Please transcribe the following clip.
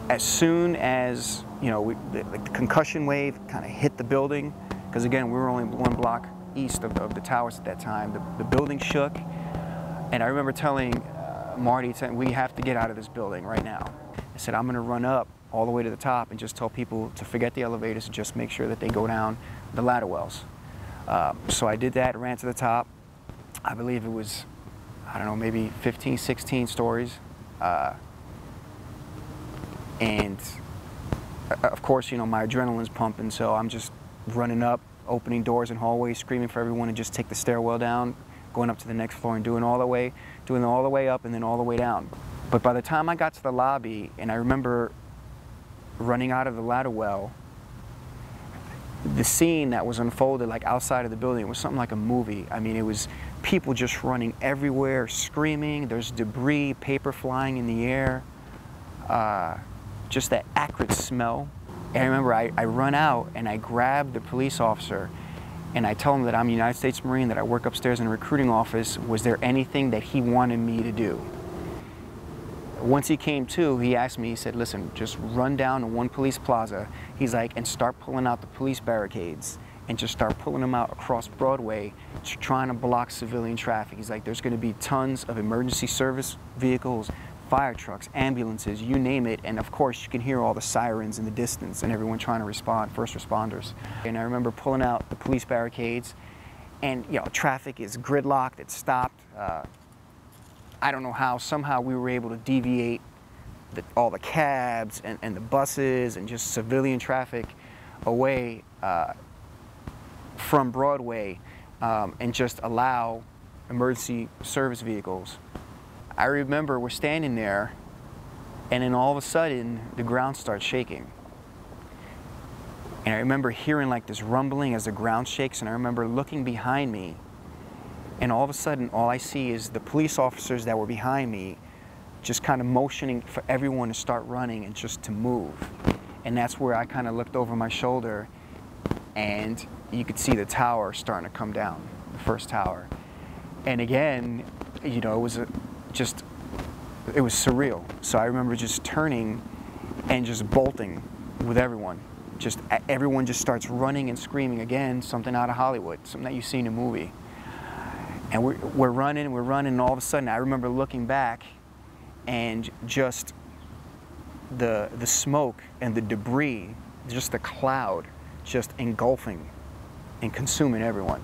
as soon as, you know, the concussion wave kind of hit the building, because again, we were only one block east of the towers at that time, the building shook. And I remember telling Marty, we have to get out of this building right now. I said, I'm going to run up all the way to the top and just tell people to forget the elevators and just make sure that they go down the ladder wells. So I did that, ran to the top. I believe it was, I don't know, maybe 15, 16 stories. And of course, you know, my adrenaline's pumping, so I'm just running up, opening doors and hallways, screaming for everyone to just take the stairwell down, going up to the next floor and doing all the way up and then all the way down. But by the time I got to the lobby, and I remember running out of the ladder well, the scene that was unfolded like outside of the building was something like a movie. I mean, it was people just running everywhere, screaming. There's debris, paper flying in the air, just that acrid smell. And I remember I run out and I grab the police officer and I tell him that I'm a United States Marine, that I work upstairs in a recruiting office. Was there anything that he wanted me to do? Once he came to, he asked me, he said, listen, just run down to one police plaza. He's like, and start pulling out the police barricades and just start pulling them out across Broadway, trying to block civilian traffic. He's like, there's going to be tons of emergency service vehicles, fire trucks, ambulances, you name it. And of course, you can hear all the sirens in the distance and everyone trying to respond, first responders. And I remember pulling out the police barricades and, you know, traffic is gridlocked, it's stopped. I don't know how, somehow we were able to deviate all the cabs and the buses and just civilian traffic away from Broadway and just allow emergency service vehicles. I remember we're standing there and then all of a sudden the ground starts shaking. And I remember hearing like this rumbling as the ground shakes, and I remember looking behind me, and all of a sudden all I see is the police officers that were behind me just kind of motioning for everyone to start running and just to move. And that's where I kind of looked over my shoulder and you could see the tower starting to come down, the first tower. And again, you know, it was surreal. So I remember just turning and just bolting with everyone. Just everyone just starts running and screaming. Again, something out of Hollywood, something that you see in a movie. And we're running, and all of a sudden I remember looking back and just the smoke and the debris, just the cloud, just engulfing and consuming everyone.